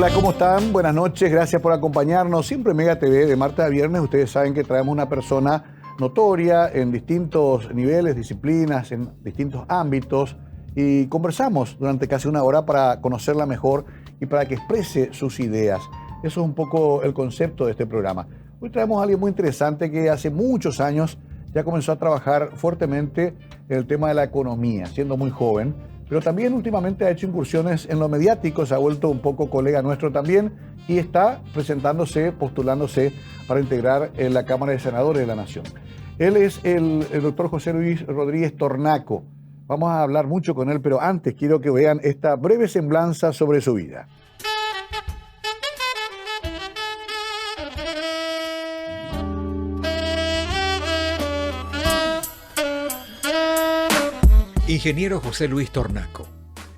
Hola, ¿cómo están? Buenas noches, gracias por acompañarnos. Siempre en Mega TV, de martes a viernes, ustedes saben que traemos una persona notoria en distintos niveles, disciplinas, en distintos ámbitos, y conversamos durante casi una hora para conocerla mejor y para que exprese sus ideas. Eso es un poco el concepto de este programa. Hoy traemos a alguien muy interesante que hace muchos años ya comenzó a trabajar fuertemente en el tema de la economía, siendo muy joven, pero también últimamente ha hecho incursiones en lo mediático, se ha vuelto un poco colega nuestro también y está presentándose, postulándose para integrar en la Cámara de Senadores de la Nación. Él es el doctor José Luis Rodríguez Tornaco. Vamos a hablar mucho con él, pero antes quiero que vean esta breve semblanza sobre su vida. Ingeniero José Luis Tornaco,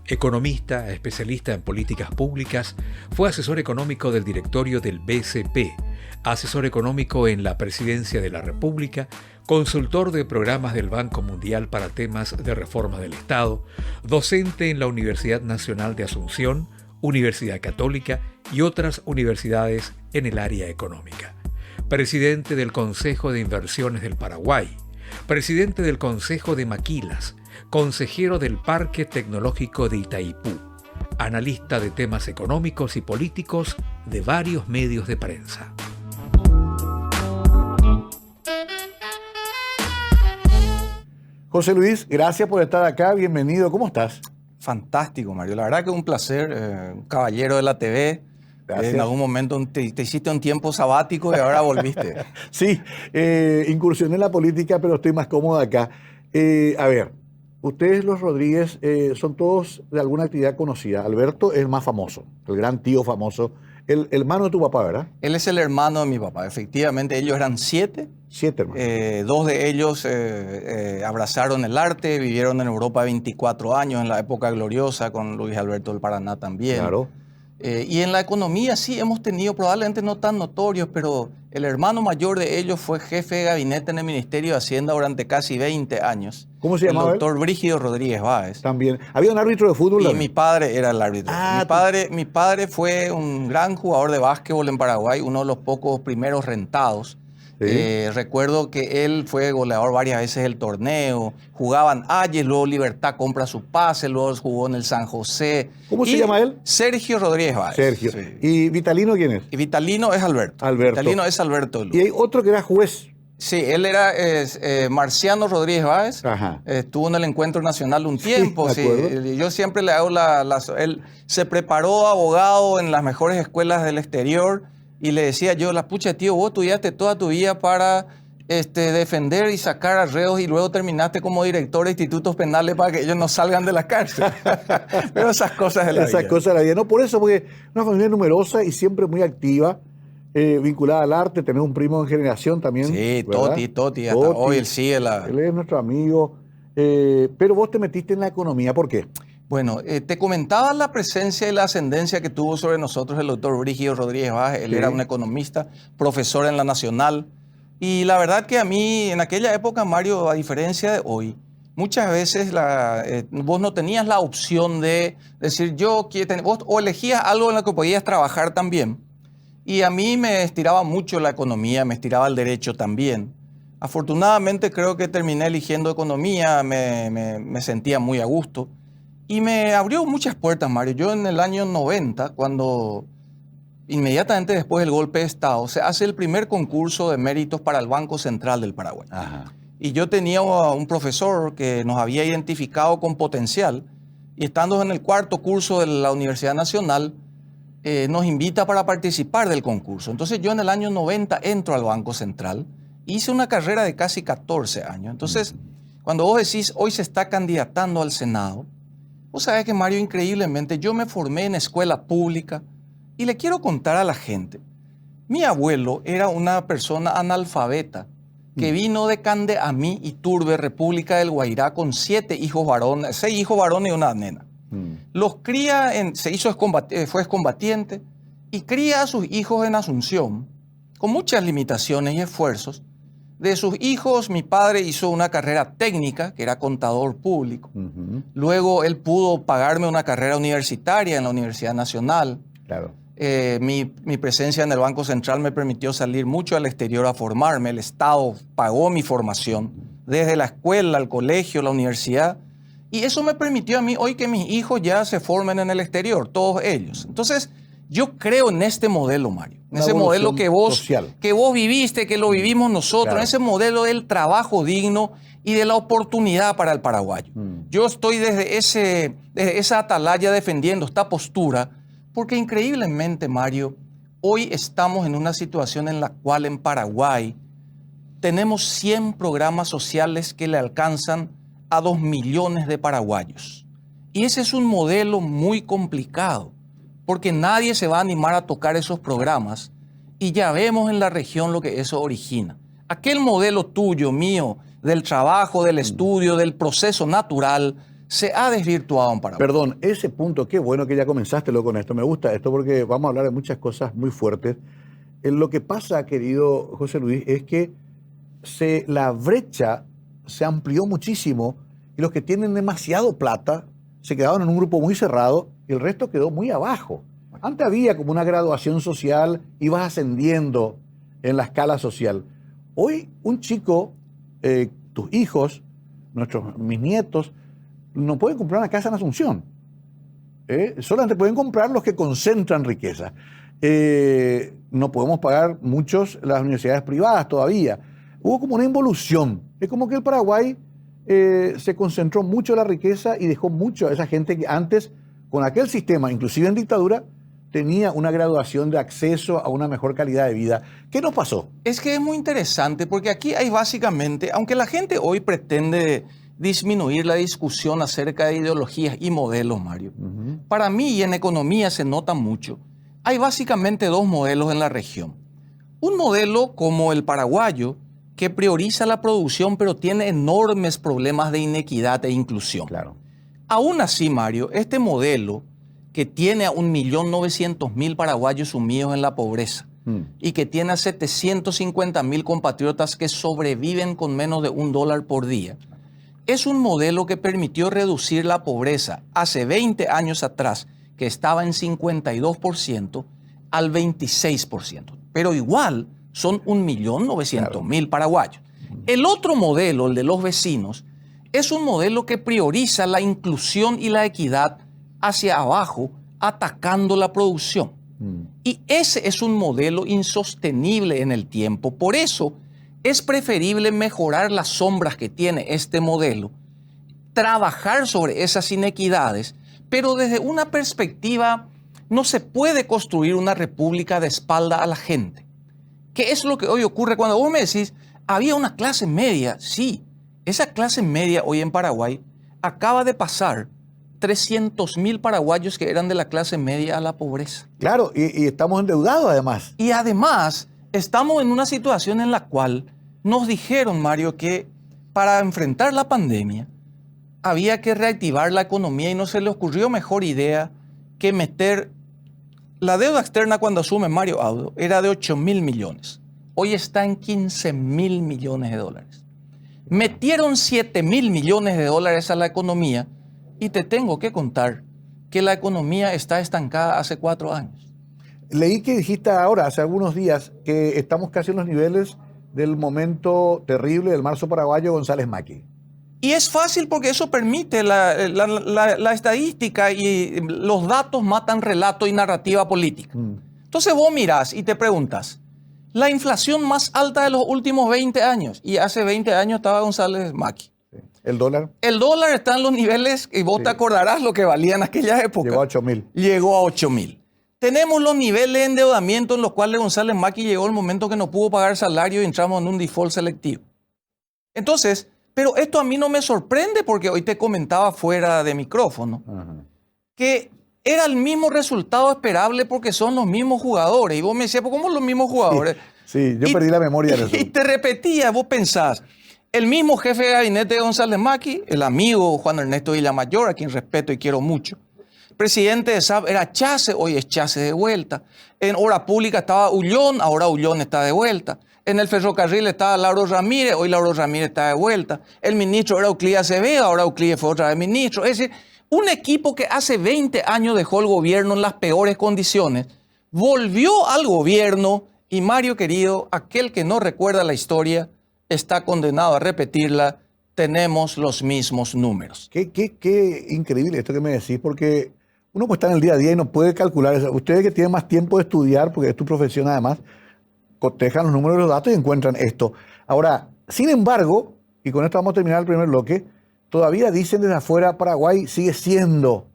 economista, especialista en políticas públicas, fue asesor económico del directorio del BCP, asesor económico en la Presidencia de la República, consultor de programas del Banco Mundial para temas de reforma del Estado, docente en la Universidad Nacional de Asunción, Universidad Católica y otras universidades en el área económica. Presidente del Consejo de Inversiones del Paraguay, presidente del Consejo de Maquilas, consejero del Parque Tecnológico de Itaipú, analista de temas económicos y políticos de varios medios de prensa. José Luis, gracias por estar acá, bienvenido, ¿cómo estás? Fantástico, Mario. La verdad que es un placer, un caballero de la TV. En algún momento te hiciste un tiempo sabático y ahora volviste. Sí, incursioné en la política, pero estoy más cómodo acá. A ver, ustedes los Rodríguez son todos de alguna actividad conocida. Alberto es el más famoso, el gran tío famoso, el hermano de tu papá, ¿verdad? Él es el hermano de mi papá. Efectivamente, ellos eran 7. 7 hermanos. 2 de ellos abrazaron el arte, vivieron en Europa 24 años, en la época gloriosa, con Luis Alberto del Paraná también. Claro. Y en la economía sí hemos tenido, probablemente no tan notorios, pero el hermano mayor de ellos fue jefe de gabinete en el Ministerio de Hacienda durante casi 20 años. ¿Cómo se llamaba el doctor Brígido Rodríguez Báez. También. ¿Había un árbitro de fútbol? Y mi padre era el árbitro. Mi padre fue un gran jugador de básquetbol en Paraguay, uno de los pocos primeros rentados. Sí. Recuerdo que él fue goleador varias veces del torneo, jugaban Ayes, luego Libertad compra su pase, luego jugó en el San José. ¿Cómo se llama él? Sergio Rodríguez Báez. Sergio. Sí. ¿Y Vitalino quién es? Y Vitalino es Alberto. Vitalino es Alberto Luz. Y hay otro que era juez. Sí, él era Marciano Rodríguez Báez. Ajá. Estuvo en el Encuentro Nacional un tiempo. Sí, yo siempre le hago él se preparó abogado en las mejores escuelas del exterior. Y le decía yo, la pucha, tío, vos estudiaste toda tu vida para defender y sacar a reos y luego terminaste como director de institutos penales para que ellos no salgan de la cárcel. Pero esas cosas de la vida. Esas cosas de la vida. No, por eso, porque una familia numerosa y siempre muy activa, vinculada al arte, tener un primo en generación también. Sí, ¿verdad? Toti, hasta hoy él sigue la... Él es nuestro amigo. Pero vos te metiste en la economía, ¿por qué? Bueno, te comentaba la presencia y la ascendencia que tuvo sobre nosotros el doctor Brígido Rodríguez Báez. Él era un economista, profesor en la Nacional. Y la verdad que a mí, en aquella época, Mario, a diferencia de hoy, muchas veces vos no tenías la opción de decir vos o elegías algo en lo que podías trabajar también. Y a mí me estiraba mucho la economía, me estiraba el derecho también. Afortunadamente creo que terminé eligiendo economía, me sentía muy a gusto. Y me abrió muchas puertas, Mario. Yo en el año 90, cuando inmediatamente después del golpe de Estado, se hace el primer concurso de méritos para el Banco Central del Paraguay. Ajá. Y yo tenía un profesor que nos había identificado con potencial y estando en el 4º curso de la Universidad Nacional, nos invita para participar del concurso. Entonces yo en el año 90 entro al Banco Central, hice una carrera de casi 14 años. Entonces, cuando vos decís, hoy se está candidatando al Senado, vos sabés que, Mario, increíblemente, yo me formé en escuela pública y le quiero contar a la gente. Mi abuelo era una persona analfabeta que vino de Candeamí, Iturbe, República del Guairá, con 7 hijos varones, 6 hijos varones y una nena. Los cría, fue excombatiente y cría a sus hijos en Asunción, con muchas limitaciones y esfuerzos. De sus hijos, mi padre hizo una carrera técnica, que era contador público. Luego él pudo pagarme una carrera universitaria en la Universidad Nacional. Claro. Mi presencia en el Banco Central me permitió salir mucho al exterior a formarme. El Estado pagó mi formación, desde la escuela, el colegio, la universidad. Y eso me permitió a mí hoy que mis hijos ya se formen en el exterior, todos ellos. Entonces, yo creo en este modelo, Mario. En ese modelo que vos viviste, que lo vivimos nosotros, claro. En ese modelo del trabajo digno y de la oportunidad para el paraguayo. Yo estoy desde esa atalaya defendiendo esta postura, porque increíblemente, Mario, hoy estamos en una situación en la cual en Paraguay tenemos 100 programas sociales que le alcanzan a 2 millones de paraguayos. Y ese es un modelo muy complicado, porque nadie se va a animar a tocar esos programas y ya vemos en la región lo que eso origina. Aquel modelo tuyo, mío, del trabajo, del estudio, del proceso natural, se ha desvirtuado en Paraguay. Perdón, ese punto, qué bueno que ya comenzaste con esto. Me gusta esto porque vamos a hablar de muchas cosas muy fuertes. Lo que pasa, querido José Luis, es que la brecha se amplió muchísimo y los que tienen demasiado plata se quedaron en un grupo muy cerrado y el resto quedó muy abajo. Antes había como una graduación social, ibas ascendiendo en la escala social. Hoy un chico, tus hijos, mis nietos, no pueden comprar una casa en Asunción. Solamente pueden comprar los que concentran riqueza. No podemos pagar muchos las universidades privadas todavía. Hubo como una involución. Es como que el Paraguay se concentró mucho la riqueza y dejó mucho a esa gente que antes, con aquel sistema, inclusive en dictadura, tenía una graduación de acceso a una mejor calidad de vida. ¿Qué nos pasó? Es que es muy interesante porque aquí hay básicamente, aunque la gente hoy pretende disminuir la discusión acerca de ideologías y modelos, Mario, para mí y en economía se nota mucho. Hay básicamente dos modelos en la región. Un modelo como el paraguayo, que prioriza la producción pero tiene enormes problemas de inequidad e inclusión. Claro. Aún así, Mario, este modelo que tiene a 1.900.000 paraguayos sumidos en la pobreza y que tiene a 750.000 compatriotas que sobreviven con menos de $1 por día, es un modelo que permitió reducir la pobreza hace 20 años atrás, que estaba en 52%, al 26%. Pero igual son 1.900.000 paraguayos. El otro modelo, el de los vecinos, es un modelo que prioriza la inclusión y la equidad hacia abajo, atacando la producción. Y ese es un modelo insostenible en el tiempo. Por eso es preferible mejorar las sombras que tiene este modelo, trabajar sobre esas inequidades, pero desde una perspectiva, no se puede construir una república de espalda a la gente. ¿Qué es lo que hoy ocurre cuando vos me decís, había una clase media? Sí, esa clase media hoy en Paraguay acaba de pasar 300.000 paraguayos que eran de la clase media a la pobreza. Claro, y estamos endeudados además. Y además estamos en una situación en la cual nos dijeron, Mario, que para enfrentar la pandemia había que reactivar la economía y no se le ocurrió mejor idea que meter la deuda externa cuando asume Mario Audo era de 8.000 millones. Hoy está en 15.000 millones de dólares. Metieron 7.000 millones de dólares a la economía y te tengo que contar que la economía está estancada hace 4 años. Leí que dijiste ahora, hace algunos días, que estamos casi en los niveles del momento terrible del marzo paraguayo González Macri. Y es fácil porque eso permite la estadística y los datos matan relato y narrativa política. Entonces vos mirás y te preguntas, la inflación más alta de los últimos 20 años, y hace 20 años estaba González Macri. Sí. ¿El dólar? El dólar está en los niveles, y vos te acordarás lo que valía en aquella época. Llegó a 8.000. Llegó a 8.000. Tenemos los niveles de endeudamiento en los cuales González Macri llegó el momento que no pudo pagar salario y entramos en un default selectivo. Entonces, pero esto a mí no me sorprende porque hoy te comentaba fuera de micrófono que era el mismo resultado esperable porque son los mismos jugadores. Y vos me decías, ¿cómo los mismos jugadores? Sí, yo perdí la memoria de eso. Y te repetía, vos pensás, el mismo jefe de gabinete de González Macri, el amigo Juan Ernesto Villamayor, a quien respeto y quiero mucho. Presidente de SAP era Chase, hoy es Chase de vuelta. En Obra Pública estaba Ullón, ahora Ullón está de vuelta. En el ferrocarril estaba Lauro Ramírez, hoy Lauro Ramírez está de vuelta. El ministro era Euclid Acevedo, ahora Euclid fue otra vez ministro. Es decir, un equipo que hace 20 años dejó el gobierno en las peores condiciones, volvió al gobierno y Mario querido, aquel que no recuerda la historia está condenado a repetirla, tenemos los mismos números. Qué increíble esto que me decís, porque uno pues está en el día a día y no puede calcular eso. Ustedes que tienen más tiempo de estudiar, porque es tu profesión además, cotejan los números de los datos y encuentran esto. Ahora, sin embargo, y con esto vamos a terminar el primer bloque, todavía dicen desde afuera, Paraguay sigue siendo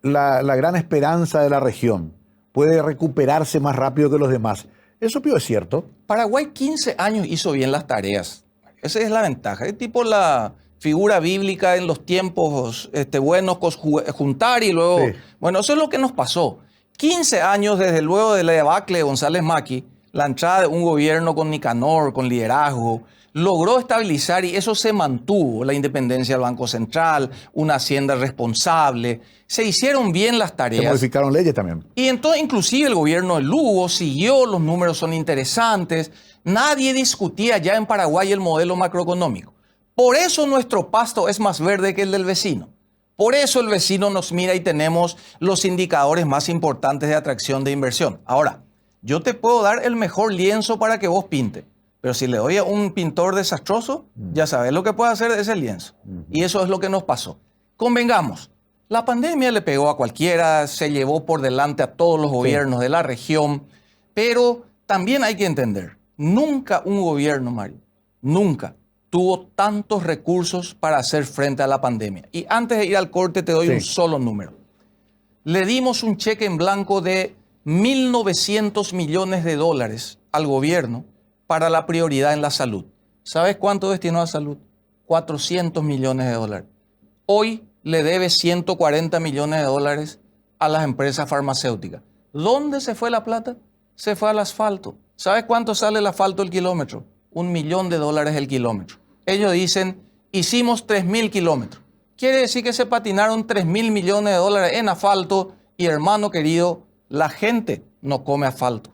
la gran esperanza de la región. Puede recuperarse más rápido que los demás. ¿Eso es cierto? Paraguay 15 años hizo bien las tareas. Esa es la ventaja. Es tipo la figura bíblica en los tiempos buenos, juntar y luego... Sí. Bueno, eso es lo que nos pasó. 15 años desde luego de la debacle de González Maqui, la entrada de un gobierno con Nicanor, con liderazgo, logró estabilizar y eso se mantuvo. La independencia del Banco Central, una hacienda responsable. Se hicieron bien las tareas. Se modificaron leyes también. Y entonces, inclusive el gobierno de Lugo siguió, los números son interesantes. Nadie discutía ya en Paraguay el modelo macroeconómico. Por eso nuestro pasto es más verde que el del vecino. Por eso el vecino nos mira y tenemos los indicadores más importantes de atracción de inversión. Ahora, yo te puedo dar el mejor lienzo para que vos pinte. Pero si le doy a un pintor desastroso, ya sabes lo que puede hacer de ese lienzo. Y eso es lo que nos pasó. Convengamos, la pandemia le pegó a cualquiera, se llevó por delante a todos los gobiernos de la región, pero también hay que entender, nunca un gobierno, Mario, nunca tuvo tantos recursos para hacer frente a la pandemia. Y antes de ir al corte te doy un solo número. Le dimos un cheque en blanco de 1.900 millones de dólares al gobierno para la prioridad en la salud. ¿Sabes cuánto destinó a salud? 400 millones de dólares. Hoy le debe 140 millones de dólares a las empresas farmacéuticas. ¿Dónde se fue la plata? Se fue al asfalto. ¿Sabes cuánto sale el asfalto el kilómetro? $1.000.000 el kilómetro. Ellos dicen, hicimos 3.000 kilómetros. Quiere decir que se patinaron 3.000 millones de dólares en asfalto y, hermano querido, la gente no come asfalto.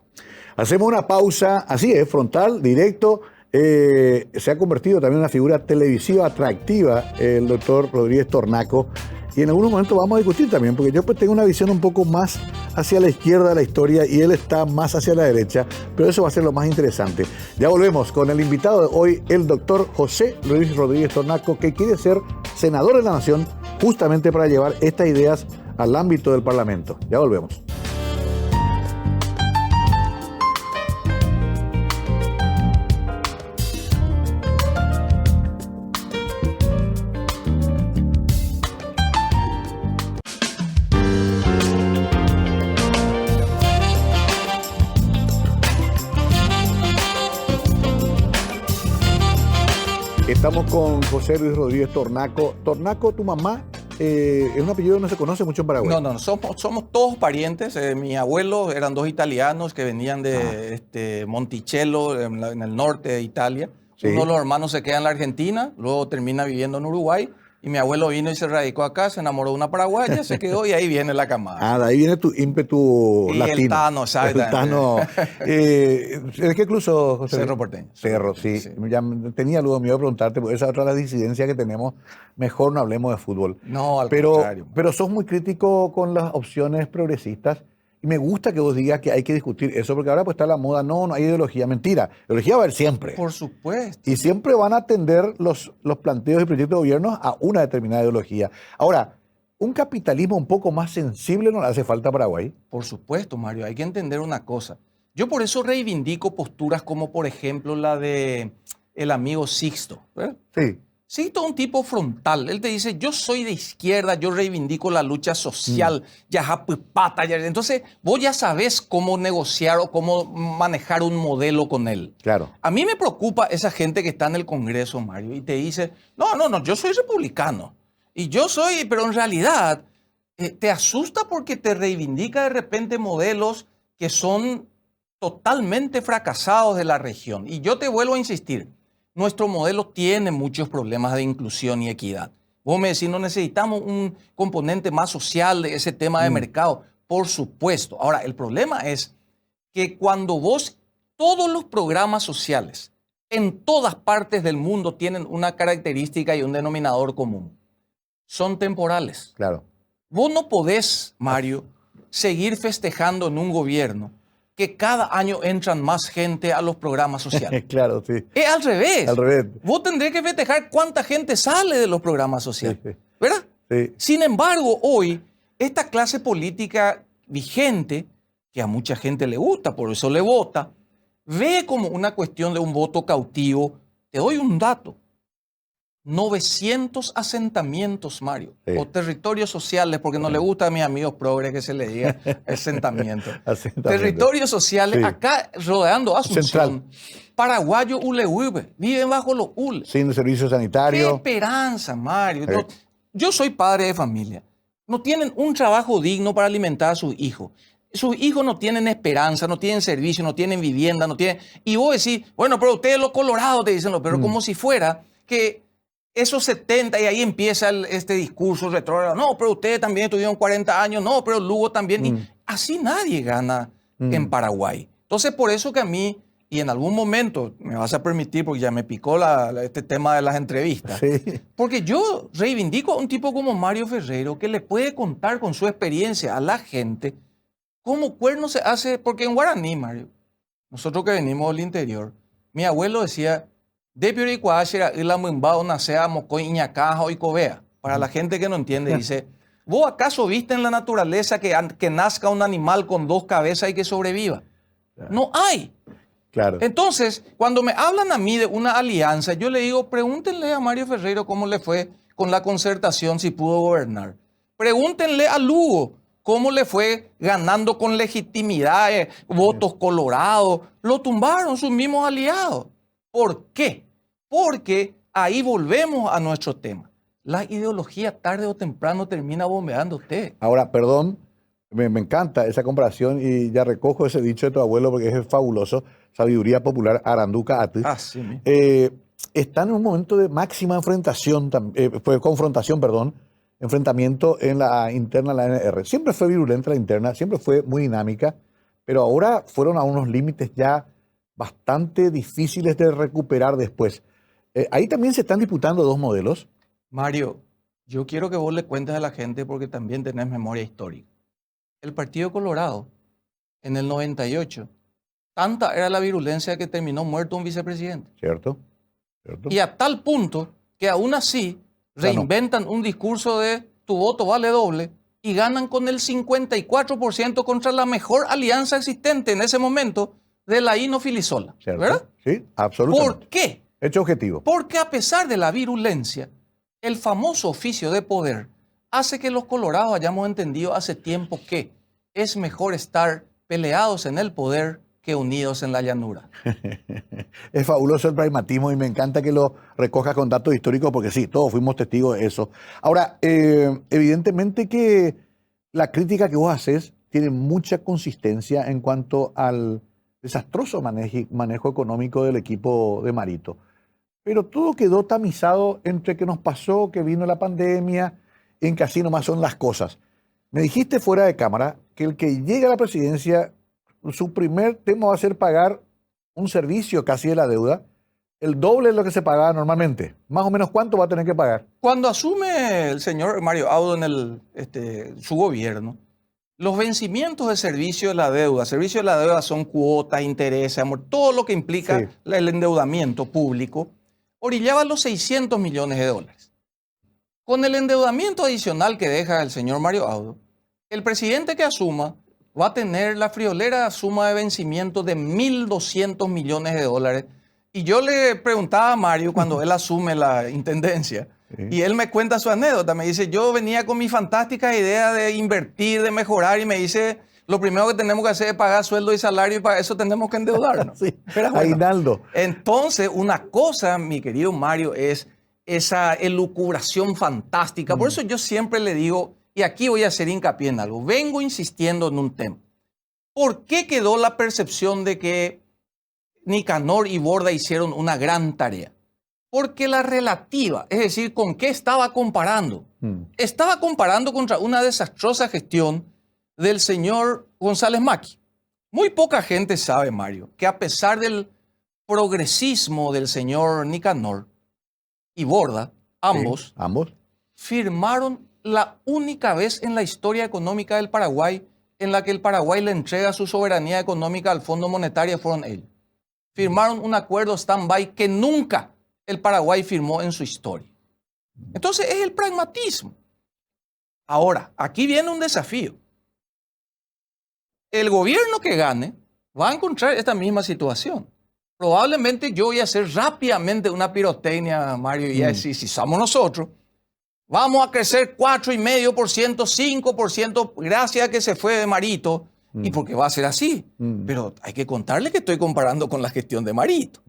Hacemos una pausa, así es, frontal, directo. Se ha convertido también en una figura televisiva atractiva el doctor Rodríguez Tornaco. Y en algunos momentos vamos a discutir también, porque yo pues tengo una visión un poco más hacia la izquierda de la historia y él está más hacia la derecha, pero eso va a ser lo más interesante. Ya volvemos con el invitado de hoy, el doctor José Luis Rodríguez Tornaco, que quiere ser senador de la Nación justamente para llevar estas ideas al ámbito del Parlamento. Ya volvemos. Estamos con José Luis Rodríguez Tornaco. Tornaco, tu mamá, es un apellido que no se conoce mucho en Paraguay. No, somos todos parientes. Mi abuelo eran dos italianos que venían de Monticello, en el norte de Italia. Sí. Uno de los hermanos se queda en la Argentina, luego termina viviendo en Uruguay. Y mi abuelo vino y se radicó acá, se enamoró de una paraguaya, se quedó y ahí viene la camada. De ahí viene tu ímpetu y latino. El Tano, ¿sabes? El Tano. ¿De qué club sos, José? Cerro Porteño. Cerro, sí. Ya tenía luego miedo de preguntarte, porque esa es otra de las disidencias que tenemos. Mejor no hablemos de fútbol. No, al contrario. Pero sos muy crítico con las opciones progresistas. Y me gusta que vos digas que hay que discutir eso, porque ahora pues está la moda, no hay ideología. Mentira, ideología va a haber siempre. Por supuesto. Y siempre van a atender los planteos y proyectos de gobierno a una determinada ideología. Ahora, un capitalismo un poco más sensible no le hace falta a Paraguay. Por supuesto, Mario, hay que entender una cosa. Yo por eso reivindico posturas como, por ejemplo, la de el amigo Sixto, ¿verdad? Sí. Sixto es un tipo frontal. Él te dice, yo soy de izquierda, yo reivindico la lucha social, Entonces, vos ya sabés cómo negociar o cómo manejar un modelo con él. Claro. A mí me preocupa esa gente que está en el Congreso, Mario, y te dice, no, yo soy republicano. Y yo soy, pero en realidad te asusta porque te reivindica de repente modelos que son totalmente fracasados de la región. Y yo te vuelvo a insistir. Nuestro modelo tiene muchos problemas de inclusión y equidad. Vos me decís, no necesitamos un componente más social de ese tema de mercado. Por supuesto. Ahora, el problema es que cuando todos los programas sociales en todas partes del mundo tienen una característica y un denominador común. Son temporales. Claro. Vos no podés, Mario, seguir festejando en un gobierno que cada año entran más gente a los programas sociales. Claro, sí. Es al revés. Al revés. Vos tendrés que festejar cuánta gente sale de los programas sociales. Sí, sí. ¿Verdad? Sí. Sin embargo, hoy, esta clase política vigente, que a mucha gente le gusta, por eso le vota, ve como una cuestión de un voto cautivo. Te doy un dato. 900 asentamientos, Mario, Sí. o territorios sociales, porque no le gusta a mis amigos progres que se le diga asentamiento. Asentamiento. Territorios sociales, Sí. acá rodeando Asunción. Central. Paraguayo Ulehuibe, viven bajo los ULE. Sin servicio ¡Qué sanitario. esperanza, Mario! Sí. No, yo soy padre de familia. No tienen un trabajo digno para alimentar a sus hijos. Sus hijos no tienen esperanza, no tienen servicio, no tienen vivienda, no tienen... Y vos decís, bueno, pero ustedes los colorados te dicen, pero como si fuera que esos 70, y ahí empieza este discurso retrógrado. No, pero ustedes también estuvieron 40 años. No, pero Lugo también. Y así nadie gana en Paraguay. Entonces, por eso que a mí, y en algún momento, me vas a permitir, porque ya me picó este tema de las entrevistas, Sí. porque yo reivindico a un tipo como Mario Ferrero que le puede contar con su experiencia a la gente cómo cuerno se hace, porque en guaraní, Mario, nosotros que venimos del interior, mi abuelo decía, para la gente que no entiende, dice, ¿vos acaso viste en la naturaleza que nazca un animal con dos cabezas y que sobreviva? No hay. Claro. Entonces, cuando me hablan a mí de una alianza, yo le digo, pregúntenle a Mario Ferrero cómo le fue con la concertación si pudo gobernar. Pregúntenle a Lugo cómo le fue ganando con legitimidad, votos colorados. Lo tumbaron sus mismos aliados. ¿Por qué? Porque ahí volvemos a nuestro tema. La ideología tarde o temprano termina bombeando usted. Ahora, perdón, me encanta esa comparación y ya recojo ese dicho de tu abuelo porque es fabuloso. Sabiduría popular, Aranduca Ati. Así mismo. Están en un momento de máxima enfrentamiento en la interna de la ANR. Siempre fue virulenta la interna, siempre fue muy dinámica, pero ahora fueron a unos límites ya bastante difíciles de recuperar después. Ahí también se están disputando dos modelos. Mario, yo quiero que vos le cuentes a la gente porque también tenés memoria histórica. El Partido Colorado, en el 98, tanta era la virulencia que terminó muerto un vicepresidente. ¿Cierto? ¿Cierto? Y a tal punto que aún así reinventan un discurso de tu voto vale doble y ganan con el 54% contra la mejor alianza existente en ese momento de la Filisola. ¿Cierto? ¿Verdad? Sí, absolutamente. ¿Por qué? Hecho objetivo. Porque a pesar de la virulencia, el famoso oficio de poder hace que los colorados hayamos entendido hace tiempo que es mejor estar peleados en el poder que unidos en la llanura. Es fabuloso el pragmatismo y me encanta que lo recojas con datos históricos porque sí, todos fuimos testigos de eso. Ahora, evidentemente que la crítica que vos haces tiene mucha consistencia en cuanto al desastroso manejo económico del equipo de Marito. Pero todo quedó tamizado entre que nos pasó, que vino la pandemia, en que así nomás son las cosas. Me dijiste fuera de cámara que el que llega a la presidencia, su primer tema va a ser pagar un servicio casi de la deuda, el doble de lo que se pagaba normalmente. Más o menos, ¿cuánto va a tener que pagar? Cuando asume el señor Mario Audo en su gobierno, los vencimientos de servicio de la deuda son cuotas, intereses, amor, todo lo que implica Sí. el endeudamiento público, orillaba los 600 millones de dólares. Con el endeudamiento adicional que deja el señor Mario Audo, el presidente que asuma va a tener la friolera suma de vencimiento de 1.200 millones de dólares. Y yo le preguntaba a Mario cuando él asume la intendencia, y él me cuenta su anécdota. Me dice, yo venía con mi fantástica idea de invertir, de mejorar, y me dice, lo primero que tenemos que hacer es pagar sueldo y salario, y para eso tenemos que endeudarnos. Sí, Pero bueno, aguinaldo. entonces, una cosa, mi querido Mario, es esa elucubración fantástica. Por eso yo siempre le digo, y aquí voy a hacer hincapié en algo, vengo insistiendo en un tema. ¿Por qué quedó la percepción de que Nicanor y Borda hicieron una gran tarea? Porque la relativa, es decir, ¿con qué estaba comparando? Estaba comparando contra una desastrosa gestión del señor González Maqui. Muy poca gente sabe, Mario, que a pesar del progresismo del señor Nicanor y Borda, ambos, Sí, ambos. firmaron la única vez en la historia económica del Paraguay en la que el Paraguay le entrega su soberanía económica al Fondo Monetario fueron ellos. Firmaron un acuerdo stand-by que nunca el Paraguay firmó en su historia. Entonces es el pragmatismo. Ahora, aquí viene un desafío. El gobierno que gane va a encontrar esta misma situación. Probablemente yo voy a hacer rápidamente una pirotecnia, Mario, y a decir, si somos nosotros, vamos a crecer 4,5%, 5%, gracias a que se fue de Marito, y porque va a ser así. Pero hay que contarle que estoy comparando con la gestión de Marito.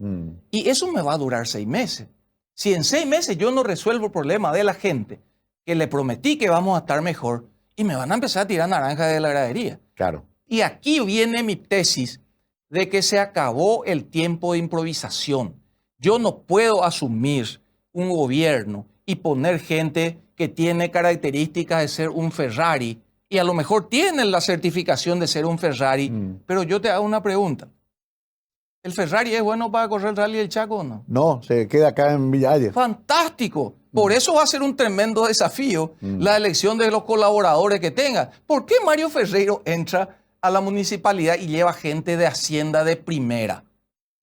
Y eso me va a durar 6 meses. Si en 6 meses yo no resuelvo el problema de la gente, que le prometí que vamos a estar mejor, y me van a empezar a tirar naranja de la gradería. Claro. Y aquí viene mi tesis de que se acabó el tiempo de improvisación. Yo no puedo asumir un gobierno y poner gente que tiene características de ser un Ferrari y a lo mejor tienen la certificación de ser un Ferrari, pero yo te hago una pregunta. ¿El Ferrari es bueno para correr el Rally del Chaco o no? No, se queda acá en Villa Ayes. ¡Fantástico! Por eso va a ser un tremendo desafío la elección de los colaboradores que tenga. ¿Por qué Mario Ferreiro entra a la municipalidad y lleva gente de Hacienda de primera?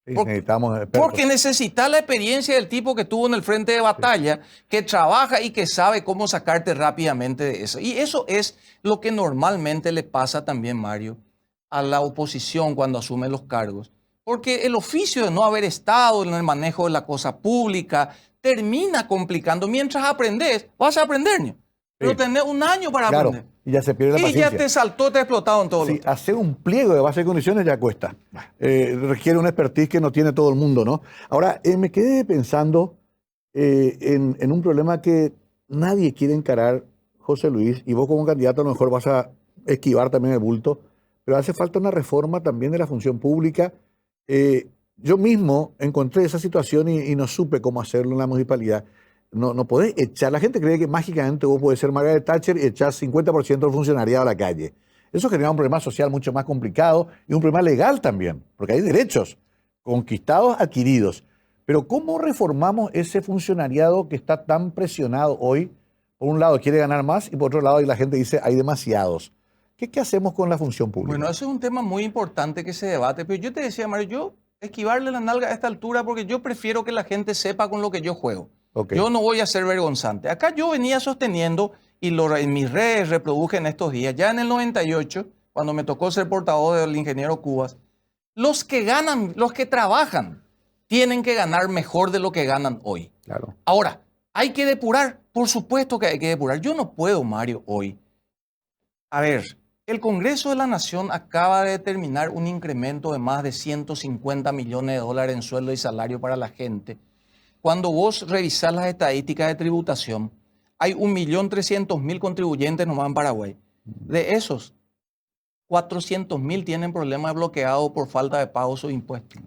Sí, necesitamos expertos. Porque necesita la experiencia del tipo que estuvo en el frente de batalla, que trabaja y que sabe cómo sacarte rápidamente de eso. Y eso es lo que normalmente le pasa también, Mario, a la oposición cuando asume los cargos. Porque el oficio de no haber estado en el manejo de la cosa pública termina complicando. Mientras aprendes, vas a aprender, ¿no? Pero tenés un año para aprender. Y ya se pierde la paciencia. Y ya te saltó, te ha explotado en todo. Sí, hacer un pliego de base de condiciones ya cuesta. Requiere una expertise que no tiene todo el mundo, ¿no? Ahora, me quedé pensando en un problema que nadie quiere encarar, José Luis, y vos como candidato a lo mejor vas a esquivar también el bulto, pero hace falta una reforma también de la función pública. Yo mismo encontré esa situación y no supe cómo hacerlo en la municipalidad. No podés echar. La gente cree que mágicamente vos podés ser Margaret Thatcher y echar 50% del funcionariado a la calle. Eso genera un problema social mucho más complicado y un problema legal también, porque hay derechos conquistados, adquiridos. Pero ¿cómo reformamos ese funcionariado que está tan presionado hoy? Por un lado quiere ganar más y por otro lado la gente dice hay demasiados. ¿Qué hacemos con la función pública? Bueno, eso es un tema muy importante que se debate, pero yo te decía, Mario, yo esquivarle la nalga a esta altura porque yo prefiero que la gente sepa con lo que yo juego. Okay. Yo no voy a ser vergonzante. Acá yo venía sosteniendo, y en mis redes reproduje en estos días, ya en el 98, cuando me tocó ser portavoz del ingeniero Cubas, los que ganan, los que trabajan, tienen que ganar mejor de lo que ganan hoy. Claro. Ahora, hay que depurar, por supuesto que hay que depurar. Yo no puedo, Mario, hoy. A ver, el Congreso de la Nación acaba de determinar un incremento de más de 150 millones de dólares en sueldo y salario para la gente. Cuando vos revisás las estadísticas de tributación, hay 1.300.000 contribuyentes nomás en Paraguay. De esos, 400.000 tienen problemas bloqueados por falta de pago de sus impuestos.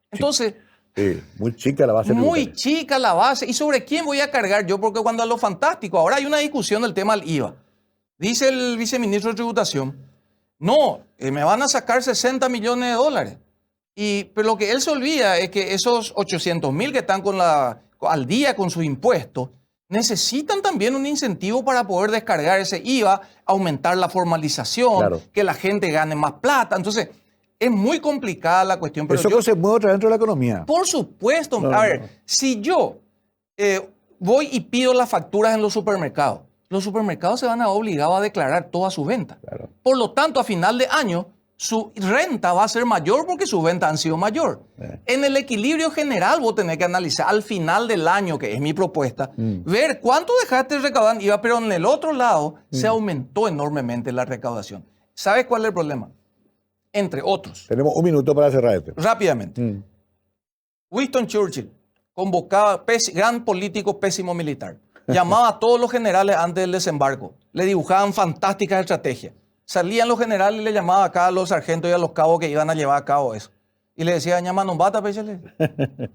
Entonces, sí, muy chica la base. Muy chica la base. ¿Y sobre quién voy a cargar yo? Porque cuando a lo fantástico, ahora hay una discusión del tema del IVA. Dice el viceministro de Tributación, no, me van a sacar 60 millones de dólares. Pero lo que él se olvida es que esos 800.000 que están al día con sus impuestos necesitan también un incentivo para poder descargar ese IVA, aumentar la formalización, claro, que la gente gane más plata. Entonces, es muy complicada la cuestión. Pero eso se mueve otra dentro de la economía. Por supuesto. A ver, si yo voy y pido las facturas en los supermercados se van a obligar a declarar todas sus ventas. Claro. Por lo tanto, a final de año, su renta va a ser mayor porque sus ventas han sido mayor. En el equilibrio general vos tenés que analizar al final del año, que es mi propuesta, ver cuánto dejaste de recaudar IVA, pero en el otro lado se aumentó enormemente la recaudación. ¿Sabes cuál es el problema? Entre otros. Tenemos un minuto para cerrar esto. Rápidamente. Winston Churchill convocaba, gran político, pésimo militar. Llamaba a todos los generales antes del desembarco. Le dibujaban fantásticas estrategias. Salían los generales y le llamaban acá a los sargentos y a los cabos que iban a llevar a cabo eso. Y le decían, llaman bata, péchale.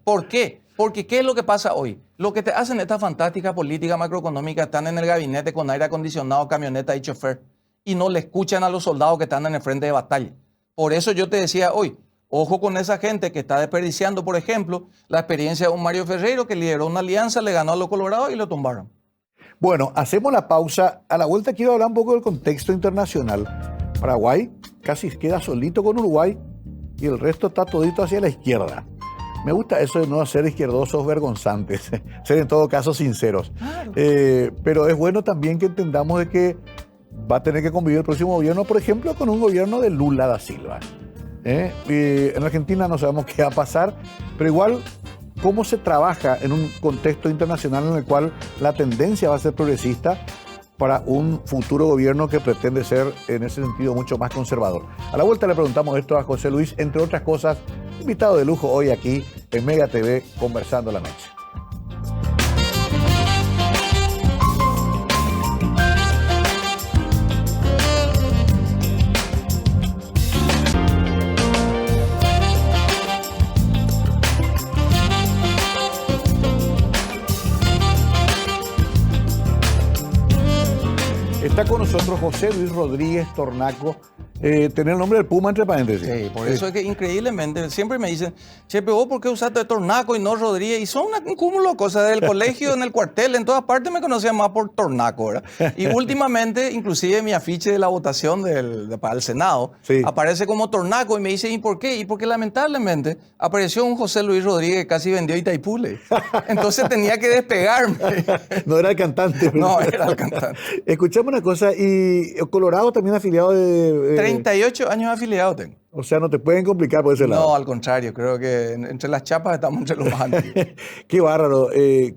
¿Por qué? Porque ¿qué es lo que pasa hoy? Lo que te hacen esta fantástica política macroeconómica, están en el gabinete con aire acondicionado, camioneta y chofer, y no le escuchan a los soldados que están en el frente de batalla. Por eso yo te decía hoy, ojo con esa gente que está desperdiciando, por ejemplo, la experiencia de un Mario Ferreiro que lideró una alianza, le ganó a los colorados y lo tumbaron. Bueno, hacemos la pausa. A la vuelta quiero hablar un poco del contexto internacional. Paraguay casi queda solito con Uruguay y el resto está todito hacia la izquierda. Me gusta eso de no ser izquierdosos vergonzantes, ser en todo caso sinceros. Claro. Pero es bueno también que entendamos de que va a tener que convivir el próximo gobierno, por ejemplo, con un gobierno de Lula da Silva. En Argentina no sabemos qué va a pasar, pero igual cómo se trabaja en un contexto internacional en el cual la tendencia va a ser progresista para un futuro gobierno que pretende ser, en ese sentido, mucho más conservador. A la vuelta le preguntamos esto a José Luis, entre otras cosas, invitado de lujo hoy aquí en Mega TV, Conversando la Noche. Está con nosotros José Luis Rodríguez Tornaco. Tener el nombre del Puma entre paréntesis. Sí, por eso es que increíblemente siempre me dicen, Chepe, ¿vos por qué usaste Tornaco y no Rodríguez? Y son un cúmulo de cosas del colegio, en el cuartel, en todas partes me conocían más por Tornaco, ¿verdad? Y últimamente, inclusive mi afiche de la votación para el Senado, Sí. aparece como Tornaco y me dicen, ¿y por qué? Y porque lamentablemente apareció un José Luis Rodríguez que casi vendió Itaipule. Entonces tenía que despegarme. No era el cantante. Pero... No, era el cantante. Escuchame una cosa, y Colorado también afiliado de... 38 años afiliado tengo. O sea, no te pueden complicar por ese lado. No, al contrario, creo que entre las chapas estamos entre los más antiguos. Qué bárbaro.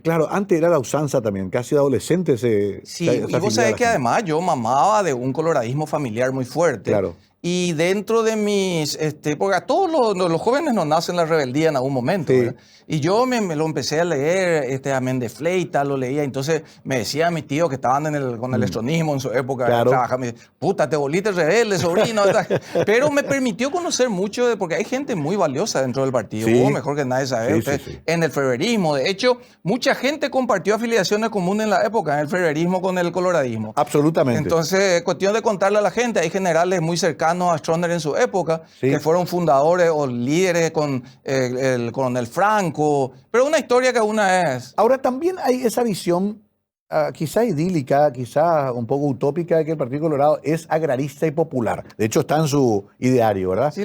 Claro, antes era la usanza también, casi de adolescente Sí, y vos sabés que además yo mamaba de un coloradismo familiar muy fuerte. Claro. Y dentro de mis, porque a todos los jóvenes nos nacen la rebeldía en algún momento, Sí. ¿verdad? Y yo me lo empecé a leer, a Méndez Fleita lo leía, entonces me decía a mis tíos que estaban con el estronismo en su época, Claro. me decía, puta, te volviste rebelde, sobrino. Pero me permitió conocer mucho, porque hay gente muy valiosa dentro del partido, Sí. vos mejor que nadie sabe, Sí, usted, sí. en el febrerismo. De hecho, mucha gente compartió afiliaciones comunes en la época, en el febrerismo con el coloradismo. Absolutamente. Entonces, cuestión de contarle a la gente, hay generales muy cercanos a Stroessner en su época, Sí. que fueron fundadores o líderes con el coronel Franco, pero una historia que una es... Ahora también hay esa visión quizá idílica, quizá un poco utópica de que el Partido Colorado es agrarista y popular. De hecho está en su ideario, ¿verdad? Sí,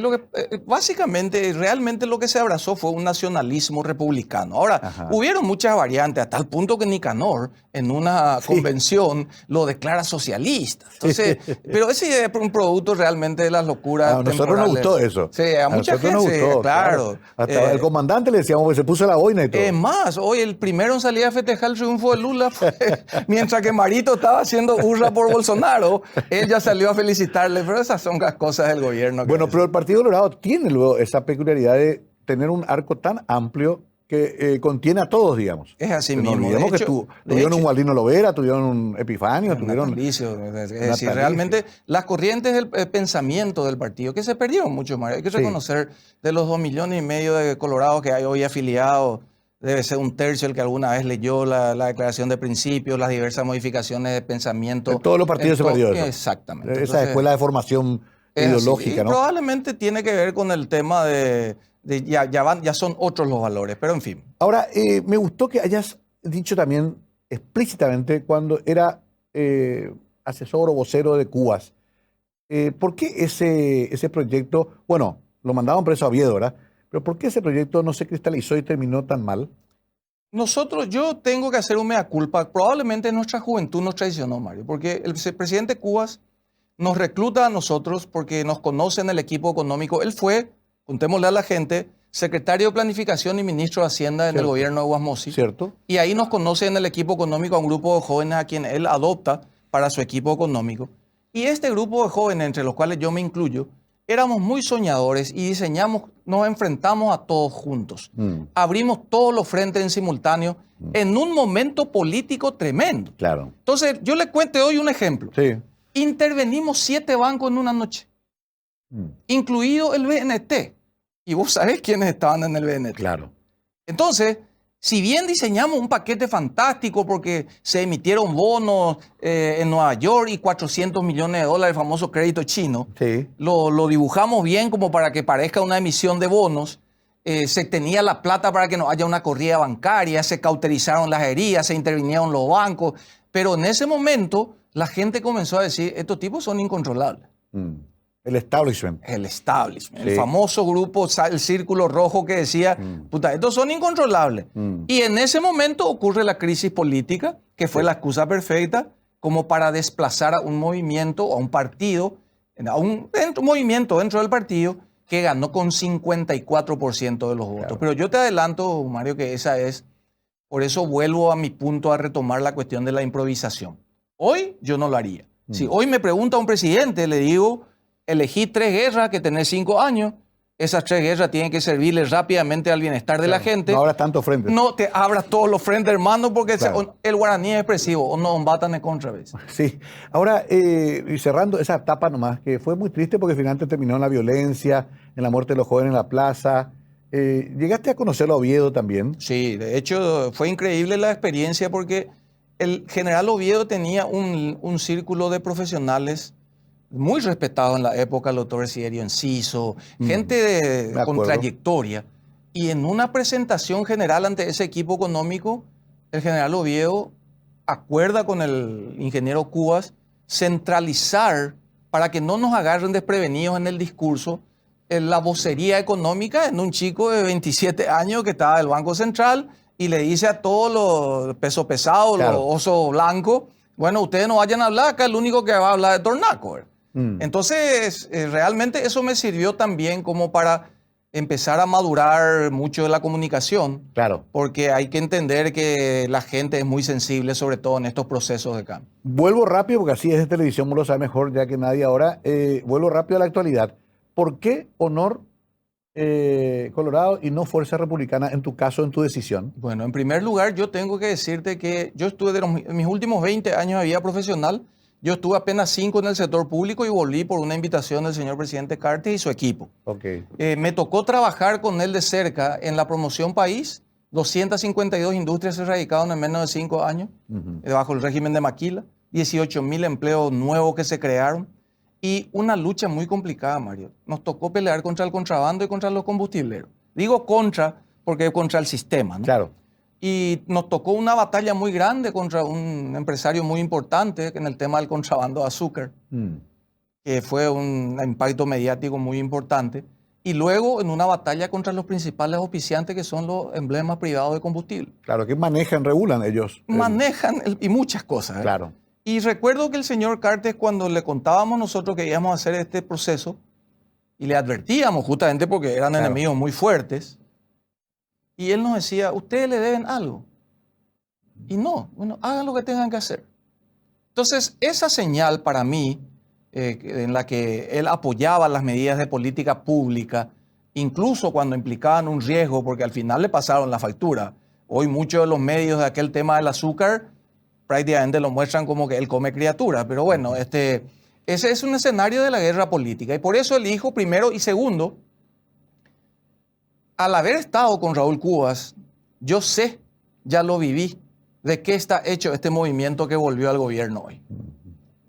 básicamente, realmente lo que se abrazó fue un nacionalismo republicano. Ahora, Ajá. hubieron muchas variantes, a tal punto que Nicanor, en una convención, lo declara socialista. Entonces, pero ese es un producto realmente de las locuras A nosotros nos temporales. gustó eso. Sí, a mucha nosotros gente, nos gustó, claro. Hasta el comandante le decíamos que se puso la boina y todo. Es más, hoy el primero en salir a festejar el triunfo de Lula fue, mientras que Marito estaba haciendo hurra por Bolsonaro, él ya salió a felicitarle, pero esas son las cosas del gobierno. Bueno, pero el Partido Colorado tiene luego esa peculiaridad de tener un arco tan amplio que contiene a todos, digamos. Es así No mismo. olvidemos De que hecho- tuvieron de un hecho- Gualdino Lovera, tuvieron un Epifanio, tuvieron... natalicio, es decir, natalicio. realmente las corrientes del pensamiento del partido, que se perdieron mucho más. Hay que Sí. reconocer, de los 2,5 millones de colorados que hay hoy afiliados, debe ser 1/3 el que alguna vez leyó la declaración de principios, las diversas modificaciones de pensamiento. En todos los partidos se perdió eso. Exactamente. Esa Entonces, escuela de formación es así. ideológica, Y ¿no? probablemente tiene que ver con el tema ya son otros los valores, pero en fin. Ahora, me gustó que hayas dicho también explícitamente cuando era asesor o vocero de Cubas. ¿Por qué ese proyecto, bueno, lo mandaban preso a Oviedo, ¿verdad? Pero ¿por qué ese proyecto no se cristalizó y terminó tan mal? Yo tengo que hacer un mea culpa. Probablemente nuestra juventud nos traicionó, Mario, porque el presidente Cubas nos recluta a nosotros porque nos conoce en el equipo económico. Él fue, contémosle a la gente, secretario de Planificación y ministro de Hacienda en el Cierto. gobierno de Guasmosi. ¿Cierto? Y ahí nos conoce en el equipo económico a un grupo de jóvenes a quien él adopta para su equipo económico. Y este grupo de jóvenes, entre los cuales yo me incluyo, éramos muy soñadores y diseñamos, nos enfrentamos a todos juntos. Abrimos todos los frentes en simultáneo en un momento político tremendo. Claro. Entonces, yo le cuento hoy un ejemplo. Sí. Intervenimos 7 bancos en una noche, Mm. incluido el BNT. Y vos sabés quiénes estaban en el BNT. Claro. Entonces, si bien diseñamos un paquete fantástico porque se emitieron bonos en Nueva York y 400 millones de dólares, el famoso crédito chino, Sí. lo dibujamos bien como para que parezca una emisión de bonos, se tenía la plata para que no haya una corrida bancaria, se cauterizaron las heridas, se intervinieron los bancos, pero en ese momento la gente comenzó a decir, estos tipos son incontrolables. El establishment. El establishment, Sí. el famoso grupo, el círculo rojo que decía, puta, estos son incontrolables. Y en ese momento ocurre la crisis política, que fue la excusa perfecta como para desplazar a un movimiento o a un partido, un movimiento dentro del partido que ganó con 54% de los votos. Claro. Pero yo te adelanto, Mario, que esa es, por eso vuelvo a mi punto a retomar la cuestión de la improvisación. Hoy yo no lo haría. Si hoy me pregunta un presidente, le digo, elegí 3 guerras que tenés 5 años, esas 3 guerras tienen que servirle rápidamente al bienestar de la gente. No habrá tantos frentes. No te abras todos los frentes, hermano, porque Claro. el guaraní es expresivo, o no batan en contra vez. Sí. Ahora, y cerrando esa etapa nomás, que fue muy triste porque finalmente terminó en la violencia, en la muerte de los jóvenes en la plaza. ¿Llegaste a conocerlo a Oviedo también? Sí, de hecho fue increíble la experiencia porque el general Oviedo tenía un círculo de profesionales muy respetado en la época, el doctor Siderio Enciso, gente Me con acuerdo. trayectoria. Y en una presentación general ante ese equipo económico, el general Oviedo acuerda con el ingeniero Cubas centralizar, para que no nos agarren desprevenidos en el discurso, la vocería económica en un chico de 27 años que estaba del Banco Central y le dice a todos los peso pesado, Claro. los osos blancos, bueno, ustedes no vayan a hablar, acá el único que va a hablar es Tornaco. Entonces, realmente eso me sirvió también como para empezar a madurar mucho de la comunicación, Claro. porque hay que entender que la gente es muy sensible, sobre todo en estos procesos de cambio. Vuelvo rápido, porque así es de televisión, uno lo sabe mejor ya que nadie ahora. Vuelvo rápido a la actualidad. ¿Por qué honor Colorado y no Fuerza Republicana en tu caso, en tu decisión? Bueno, en primer lugar, yo tengo que decirte que yo estuve mis últimos 20 años de vida profesional, yo estuve apenas 5 en el sector público y volví por una invitación del señor presidente Cartes y su equipo. Ok. Me tocó trabajar con él de cerca en la promoción país. 252 industrias se erradicaron en menos de 5 años, bajo el régimen de Maquila. 18.000 empleos nuevos que se crearon. Y una lucha muy complicada, Mario. Nos tocó pelear contra el contrabando y contra los combustibleros. Digo contra porque es contra el sistema, ¿no? Claro. Y nos tocó una batalla muy grande contra un empresario muy importante en el tema del contrabando de azúcar, que fue un impacto mediático muy importante. Y luego en una batalla contra los principales auspiciantes, que son los emblemas privados de combustible. Claro, que manejan, regulan ellos. Manejan y muchas cosas. Claro. Y recuerdo que el señor Cartes, cuando le contábamos nosotros que íbamos a hacer este proceso, y le advertíamos justamente porque eran Claro. enemigos muy fuertes, y él nos decía, ustedes le deben algo. Y no, bueno, hagan lo que tengan que hacer. Entonces, esa señal para mí, en la que él apoyaba las medidas de política pública, incluso cuando implicaban un riesgo, porque al final le pasaron la factura. Hoy muchos de los medios de aquel tema del azúcar prácticamente lo muestran como que él come criaturas. Pero bueno, ese es un escenario de la guerra política. Y por eso elijo primero y segundo, al haber estado con Raúl Cubas, yo sé, ya lo viví, de qué está hecho este movimiento que volvió al gobierno hoy.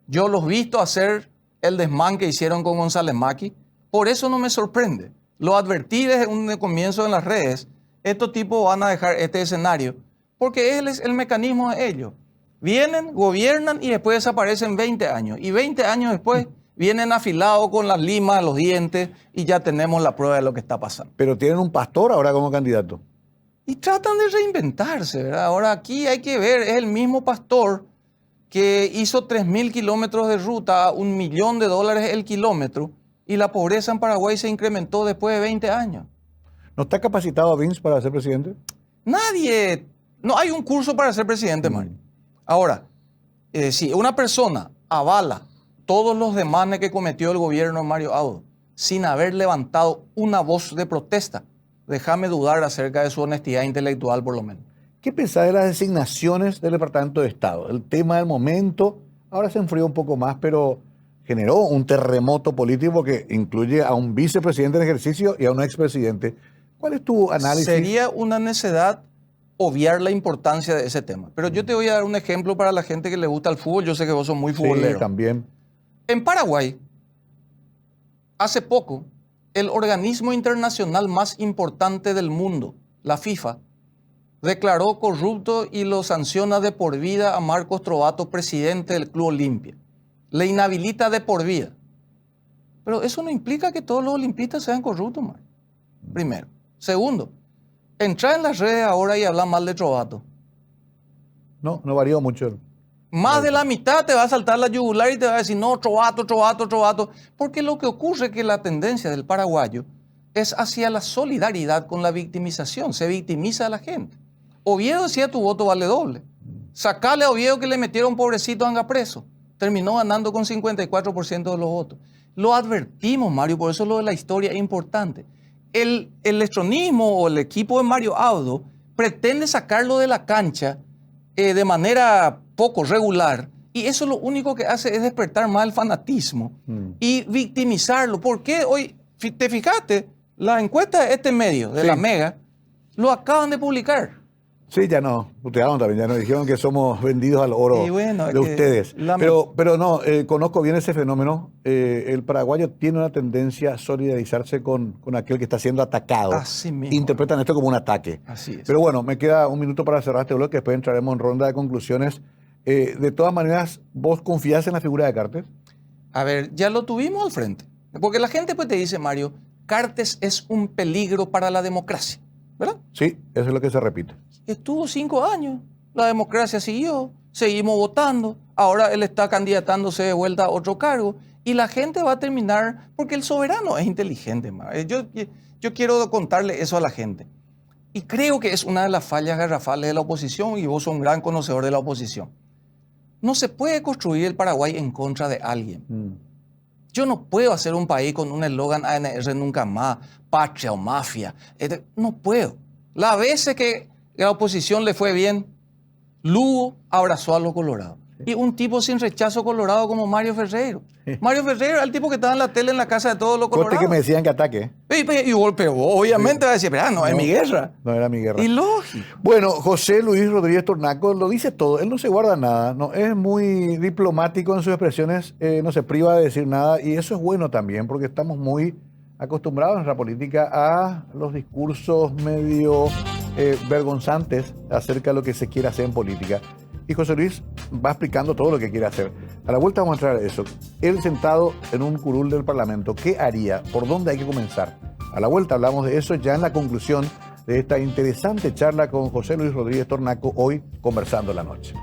Yo los he visto hacer el desmán que hicieron con González Maqui, por eso no me sorprende. Lo advertí desde un comienzo en las redes, estos tipos van a dejar este escenario, porque es el mecanismo de ellos. Vienen, gobiernan y después desaparecen 20 años. Y 20 años después vienen afilados con las limas, los dientes, y ya tenemos la prueba de lo que está pasando. Pero tienen un pastor ahora como candidato. Y tratan de reinventarse, ¿verdad? Ahora aquí hay que ver, es el mismo pastor que hizo 3.000 kilómetros de ruta, $1 millón el kilómetro, y la pobreza en Paraguay se incrementó después de 20 años. ¿No está capacitado Vince para ser presidente? Nadie, no hay un curso para ser presidente, Mario. Ahora, si una persona avala todos los demanes que cometió el gobierno de Mario Audo sin haber levantado una voz de protesta, déjame dudar acerca de su honestidad intelectual, por lo menos. ¿Qué pensás de las designaciones del Departamento de Estado? El tema del momento, ahora se enfrió un poco más, pero generó un terremoto político que incluye a un vicepresidente en ejercicio y a un expresidente. ¿Cuál es tu análisis? Sería una necedad obviar la importancia de ese tema. Pero yo te voy a dar un ejemplo para la gente que le gusta el fútbol. Yo sé que vos sos muy futbolero. Sí, también. En Paraguay, hace poco, el organismo internacional más importante del mundo, la FIFA, declaró corrupto y lo sanciona de por vida a Marcos Trovato, presidente del Club Olimpia. Le inhabilita de por vida. Pero eso no implica que todos los olimpistas sean corruptos, Mario. Primero. Segundo, entrar en las redes ahora y hablar mal de Trovato. No varió mucho. Más de la mitad te va a saltar la yugular y te va a decir, no, Trovato, Trovato, Trovato. Porque lo que ocurre es que la tendencia del paraguayo es hacia la solidaridad con la victimización. Se victimiza a la gente. Oviedo decía, tu voto vale doble. Sacale a Oviedo que le metieron pobrecito anga preso. Terminó ganando con 54% de los votos. Lo advertimos, Mario, por eso lo de la historia es importante. El electronismo o el equipo de Mario Audo pretende sacarlo de la cancha de manera poco regular, y eso lo único que hace es despertar más el fanatismo y victimizarlo. ¿Por qué hoy, te fijaste, la encuesta de este medio, de la Mega, lo acaban de publicar? Sí, ya no, putearon también, ya nos dijeron que somos vendidos al oro de ustedes. Pero no, conozco bien ese fenómeno. El paraguayo tiene una tendencia a solidarizarse con aquel que está siendo atacado. Así mismo. Interpretan esto como un ataque. Así es. Pero bueno, me queda un minuto para cerrar este bloque, después entraremos en ronda de conclusiones. De todas maneras, ¿vos confías en la figura de Cartes? A ver, ya lo tuvimos al frente. Porque la gente pues te dice, Mario, Cartes es un peligro para la democracia, ¿verdad? Sí, eso es lo que se repite. Estuvo 5 años, la democracia siguió, seguimos votando, ahora él está candidatándose de vuelta a otro cargo y la gente va a terminar, porque el soberano es inteligente. Yo quiero contarle eso a la gente. Y creo que es una de las fallas garrafales de la oposición, y vos sos un gran conocedor de la oposición. No se puede construir el Paraguay en contra de alguien. Yo no puedo hacer un país con un eslogan ANR nunca más, patria o mafia. No puedo. Las veces que la oposición le fue bien, Lugo abrazó a los colorados. Y un tipo sin rechazo colorado como Mario Ferreiro. Mario Ferreiro era el tipo que estaba en la tele en la casa de todos los colorados. Corte que me decían que ataque. Pero obviamente va a decir, no, es mi guerra. No era mi guerra. Y lógico. Bueno, José Luis Rodríguez Tornaco lo dice todo. Él no se guarda nada. No, es muy diplomático en sus expresiones. No se priva de decir nada. Y eso es bueno también, porque estamos muy acostumbrados en la política a los discursos medio vergonzantes acerca de lo que se quiere hacer en política. Y José Luis va explicando todo lo que quiere hacer. A la vuelta vamos a entrar a eso. Él sentado en un curul del Parlamento, ¿qué haría? ¿Por dónde hay que comenzar? A la vuelta hablamos de eso ya en la conclusión de esta interesante charla con José Luis Rodríguez Tornaco, hoy Conversando la Noche.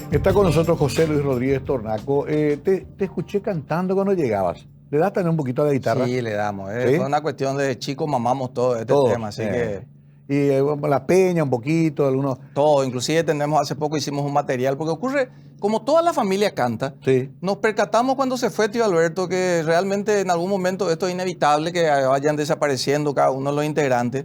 Está con nosotros José Luis Rodríguez Tornaco. Te escuché cantando cuando llegabas. ¿Le das también un poquito a la guitarra? Sí, le damos. ¿Sí? Fue una cuestión de chicos, mamamos todo este tema, así que... Y la peña un poquito, algunos... Todo, inclusive hace poco hicimos un material, porque ocurre, como toda la familia canta, sí. Nos percatamos cuando se fue tío Alberto que realmente en algún momento esto es inevitable, que vayan desapareciendo cada uno de los integrantes.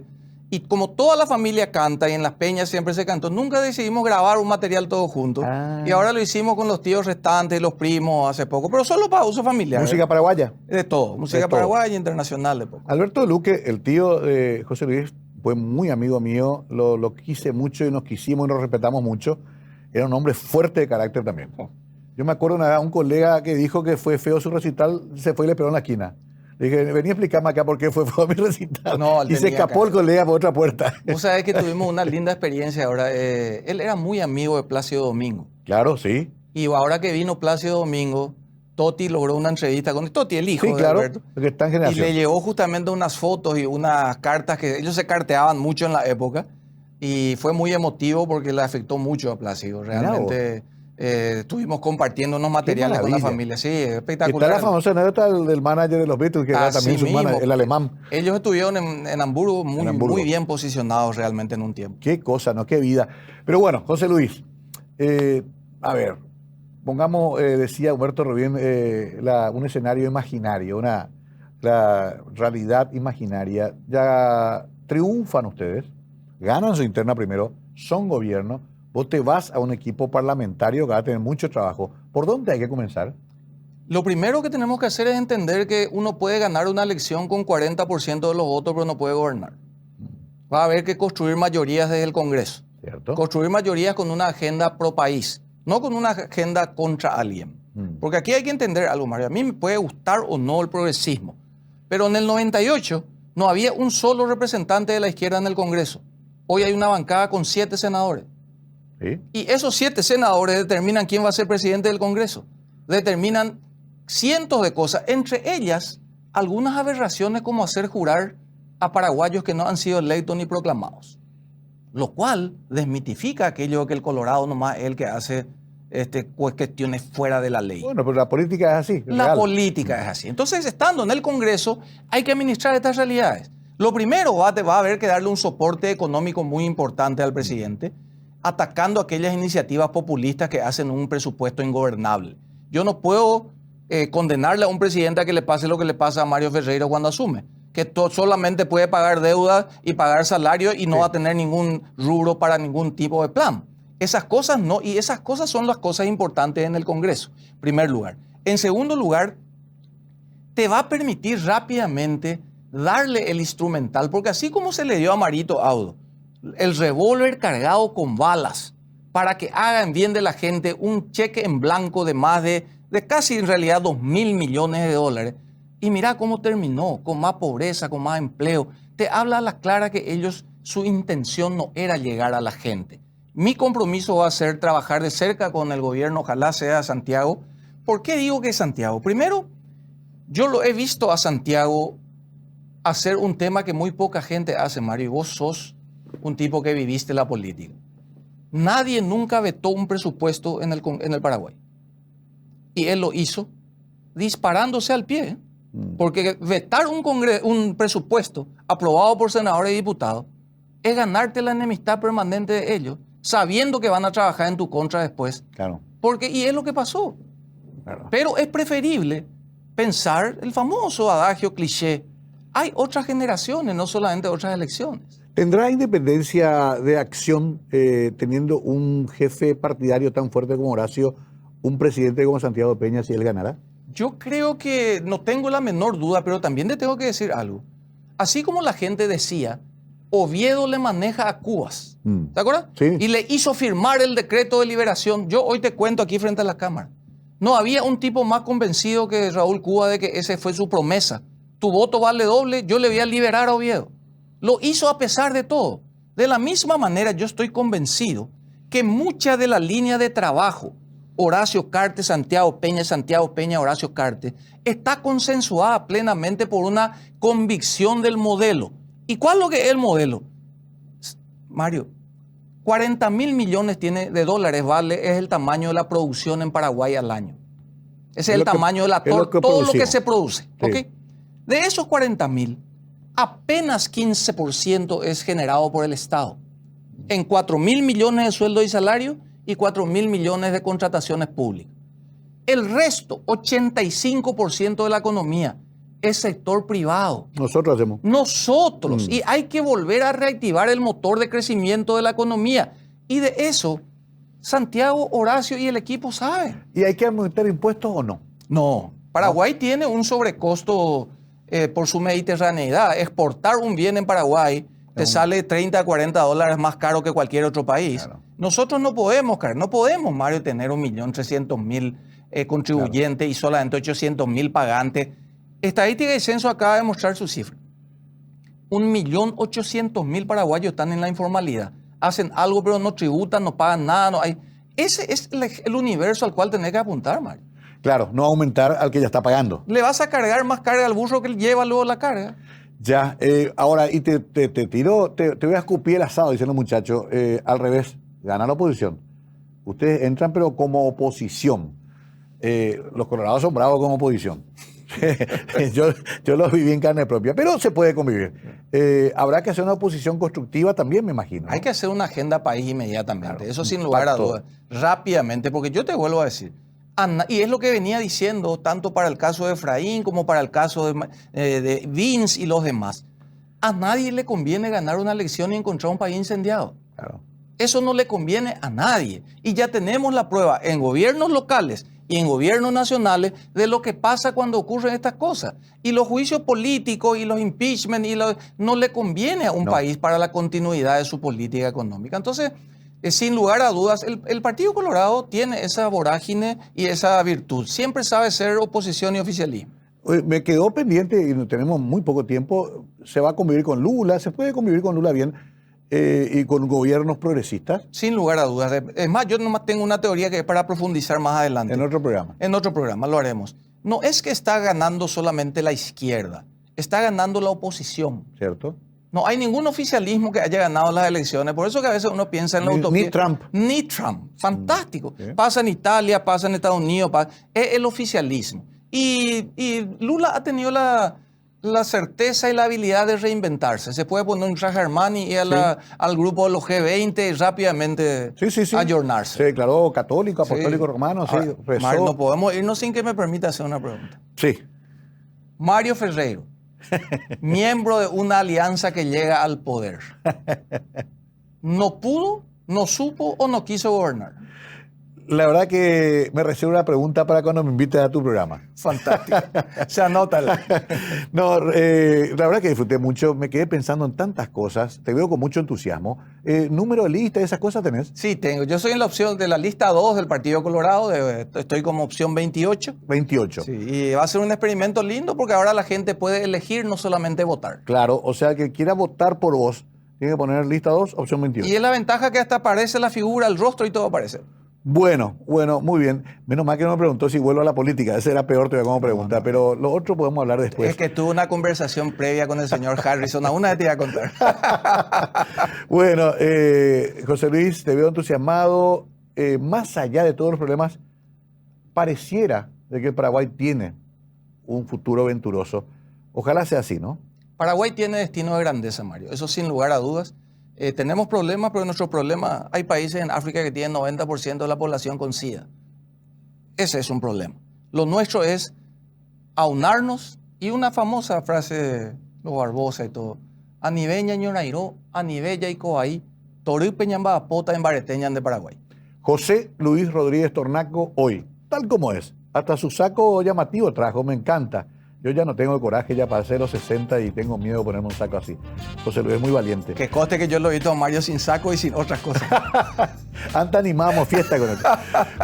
Y como toda la familia canta y en las peñas siempre se cantó, nunca decidimos grabar un material todos juntos. Y ahora lo hicimos con los tíos restantes y los primos hace poco, pero solo para uso familiar. ¿Música paraguaya? De todo, música paraguaya, internacional de poco. Alberto Luque, el tío de José Luis, fue muy amigo mío, lo quise mucho y nos quisimos y nos respetamos mucho. Era un hombre fuerte de carácter también. Yo me acuerdo una vez a un colega que dijo que fue feo su recital, se fue y le pegó en la esquina. Le dije, vení a explicarme acá por qué fue feo mi recital. No, y se escapó el colega por otra puerta. Vos sabés que tuvimos una linda experiencia ahora. Él era muy amigo de Plácido Domingo. Claro, sí. Y ahora que vino Plácido Domingo, Toti logró una entrevista con Toti, el hijo de Alberto. Porque está en generación. Y le llevó justamente unas fotos y unas cartas que ellos se carteaban mucho en la época. Y fue muy emotivo porque le afectó mucho a Plácido. Realmente estuvimos compartiendo unos materiales con la familia. Sí, espectacular. Está la famosa anécdota del manager de los Beatles, que era también su manager, el alemán. Ellos estuvieron en Hamburgo muy bien posicionados realmente en un tiempo. Qué cosa, ¿no? Qué vida. Pero bueno, José Luis, a ver, pongamos, decía Humberto Rubén, un escenario imaginario, la realidad imaginaria. Ya triunfan ustedes, ganan su interna primero, son gobierno, vos te vas a un equipo parlamentario que va a tener mucho trabajo. ¿Por dónde hay que comenzar? Lo primero que tenemos que hacer es entender que uno puede ganar una elección con 40% de los votos, pero no puede gobernar. Va a haber que construir mayorías desde el Congreso. ¿Cierto? Construir mayorías con una agenda pro país, no con una agenda contra alguien. Porque aquí hay que entender algo, Mario. A mí me puede gustar o no el progresismo, pero en el 98 no había un solo representante de la izquierda en el Congreso. Hoy hay una bancada con 7 senadores. ¿Sí? Y esos 7 senadores determinan quién va a ser presidente del Congreso. Determinan cientos de cosas, entre ellas algunas aberraciones como hacer jurar a paraguayos que no han sido electos ni proclamados. Lo cual desmitifica aquello que el Colorado nomás es el que hace cuestiones fuera de la ley. Bueno, pero la política es así. La real. política es así. Entonces, estando en el Congreso, hay que administrar estas realidades. Lo primero, va a haber que darle un soporte económico muy importante al presidente, atacando aquellas iniciativas populistas que hacen un presupuesto ingobernable. Yo no puedo condenarle a un presidente a que le pase lo que le pasa a Mario Ferreira cuando asume, que solamente puede pagar deudas y pagar salario y no va a tener ningún rubro para ningún tipo de plan. Esas cosas no, y esas cosas son las cosas importantes en el Congreso, en primer lugar. En segundo lugar, te va a permitir rápidamente darle el instrumental, porque así como se le dio a Marito Audo el revólver cargado con balas para que hagan bien de la gente un cheque en blanco de más de casi en realidad 2.000 millones de dólares, y mira cómo terminó, con más pobreza, con más empleo, te habla a la clara que ellos, su intención no era llegar a la gente. Mi compromiso va a ser trabajar de cerca con el gobierno, ojalá sea Santiago. ¿Por qué digo que es Santiago? Primero, yo lo he visto a Santiago hacer un tema que muy poca gente hace, Mario, y vos sos un tipo que viviste la política. Nadie nunca vetó un presupuesto en el Paraguay. Y él lo hizo disparándose al pie. Porque vetar un presupuesto aprobado por senadores y diputados es ganarte la enemistad permanente de ellos, sabiendo que van a trabajar en tu contra después. Claro. Y es lo que pasó. Claro. Pero es preferible pensar el famoso adagio cliché. Hay otras generaciones, no solamente otras elecciones. ¿Tendrá independencia de acción teniendo un jefe partidario tan fuerte como Horacio, un presidente como Santiago Peña, si él ganará? Yo creo que no tengo la menor duda, pero también te tengo que decir algo. Así como la gente decía, Oviedo le maneja a Cubas. ¿Te acuerdas? Sí. Y le hizo firmar el decreto de liberación. Yo hoy te cuento aquí frente a la cámara. No había un tipo más convencido que Raúl Cuba de que esa fue su promesa. Tu voto vale doble, yo le voy a liberar a Oviedo. Lo hizo a pesar de todo. De la misma manera, yo estoy convencido que mucha de la línea de trabajo, Horacio Cartes, Santiago Peña, Horacio Cartes, está consensuada plenamente por una convicción del modelo. ¿Y cuál es lo que es el modelo? Mario, 40.000 millones de dólares vale, es el tamaño de la producción en Paraguay al año. Ese es el tamaño de la todo lo que se produce. Sí. ¿Okay? De esos 40.000, apenas 15% es generado por el Estado. En 4.000 millones de sueldos y salarios y 4.000 millones de contrataciones públicas. El resto, 85% de la economía, es sector privado. Nosotros hacemos. Nosotros. Y hay que volver a reactivar el motor de crecimiento de la economía. Y de eso, Santiago, Horacio y el equipo saben. ¿Y hay que aumentar impuestos o no? No. Paraguay tiene un sobrecosto por su mediterraneidad. Exportar un bien en Paraguay te sale 30 a 40 dólares más caro que cualquier otro país. Claro. Nosotros no podemos, Mario, tener 1.300.000 contribuyentes y solamente 800.000 pagantes. Estadística y Censo acaba de mostrar su cifra. 1.800.000 paraguayos están en la informalidad. Hacen algo pero no tributan, no pagan nada. No hay. Ese es el universo al cual tenés que apuntar, Mario. Claro, no aumentar al que ya está pagando. Le vas a cargar más carga al burro que él lleva luego la carga. Ya, ahora, y te voy a escupir el asado, dicen los muchachos, al revés, gana la oposición. Ustedes entran pero como oposición. Los colorados son bravos como oposición. yo los viví en carne propia, pero se puede convivir. Habrá que hacer una oposición constructiva también, me imagino, ¿no? Hay que hacer una agenda país inmediatamente, claro, eso sin lugar a dudas, rápidamente, porque yo te vuelvo a decir, y es lo que venía diciendo tanto para el caso de Efraín como para el caso de Vince y los demás. A nadie le conviene ganar una elección y encontrar un país incendiado. Claro. Eso no le conviene a nadie. Y ya tenemos la prueba en gobiernos locales y en gobiernos nacionales de lo que pasa cuando ocurren estas cosas. Y los juicios políticos y los impeachment no le conviene a un país para la continuidad de su política económica. Entonces, sin lugar a dudas, el Partido Colorado tiene esa vorágine y esa virtud. Siempre sabe ser oposición y oficialismo. Me quedó pendiente, y tenemos muy poco tiempo, se va a convivir con Lula, se puede convivir con Lula bien y con gobiernos progresistas. Sin lugar a dudas. Es más, yo nomás tengo una teoría que es para profundizar más adelante. En otro programa. En otro programa, lo haremos. No es que está ganando solamente la izquierda, está ganando la oposición. ¿Cierto? No hay ningún oficialismo que haya ganado las elecciones. Por eso que a veces uno piensa en la utopía. Ni Trump. Ni Trump. Fantástico. Sí. Pasa en Italia, pasa en Estados Unidos. Es el oficialismo. Y Lula ha tenido la certeza y la habilidad de reinventarse. Se puede poner un traje Armani y al grupo de los G20 y rápidamente ayornarse. Se declaró católico, apostólico romano. Ahora, rezó. Mar, no podemos irnos sin que me permita hacer una pregunta. Sí. Mario Ferreiro, miembro de una alianza que llega al poder, ¿no pudo, no supo o no quiso gobernar? La verdad que me reservo una pregunta para cuando me invites a tu programa. Fantástico. Se anota. No, la verdad que disfruté mucho. Me quedé pensando en tantas cosas. Te veo con mucho entusiasmo. ¿Número de lista y esas cosas tenés? Sí, tengo. Yo soy en la opción de la lista 2 del Partido Colorado. Estoy como opción 28. 28. Sí, y va a ser un experimento lindo porque ahora la gente puede elegir, no solamente votar. Claro, o sea, que quiera votar por vos, tiene que poner lista 2, opción 28. Y es la ventaja que hasta aparece la figura, el rostro y todo aparece. Bueno, muy bien. Menos mal que no me preguntó si vuelvo a la política. Ese era peor todavía como pregunta, pero lo otro podemos hablar después. Es que tuve una conversación previa con el señor Harrison. Aún te iba a contar. Bueno, José Luis, te veo entusiasmado. Más allá de todos los problemas, pareciera de que el Paraguay tiene un futuro venturoso. Ojalá sea así, ¿no? Paraguay tiene destino de grandeza, Mario. Eso sin lugar a dudas. Tenemos problemas, pero nuestro problema, hay países en África que tienen 90% de la población con SIDA. Ese es un problema. Lo nuestro es aunarnos, y una famosa frase de los Barbosa y todo, Anibeña ñonairó, Anibella y Coaí, Torupeñamba Pota en Bareteñan de Paraguay. José Luis Rodríguez Tornaco hoy, tal como es. Hasta su saco llamativo trajo, me encanta. Yo ya no tengo el coraje, ya pasé los 60 y tengo miedo de ponerme un saco así. José Luis es muy valiente. Que conste que yo lo he visto a Mario sin saco y sin otras cosas. Antes animamos fiesta con él.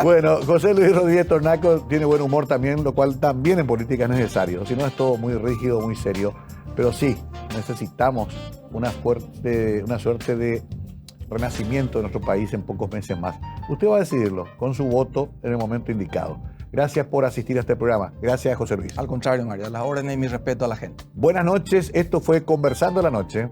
Bueno, José Luis Rodríguez Tornaco tiene buen humor también, lo cual también en política es necesario. Si no es todo muy rígido, muy serio. Pero sí, necesitamos una suerte de renacimiento de nuestro país en pocos meses más. Usted va a decidirlo con su voto en el momento indicado. Gracias por asistir a este programa. Gracias, José Luis. Al contrario, Mario, a las órdenes y mi respeto a la gente. Buenas noches. Esto fue Conversando la Noche.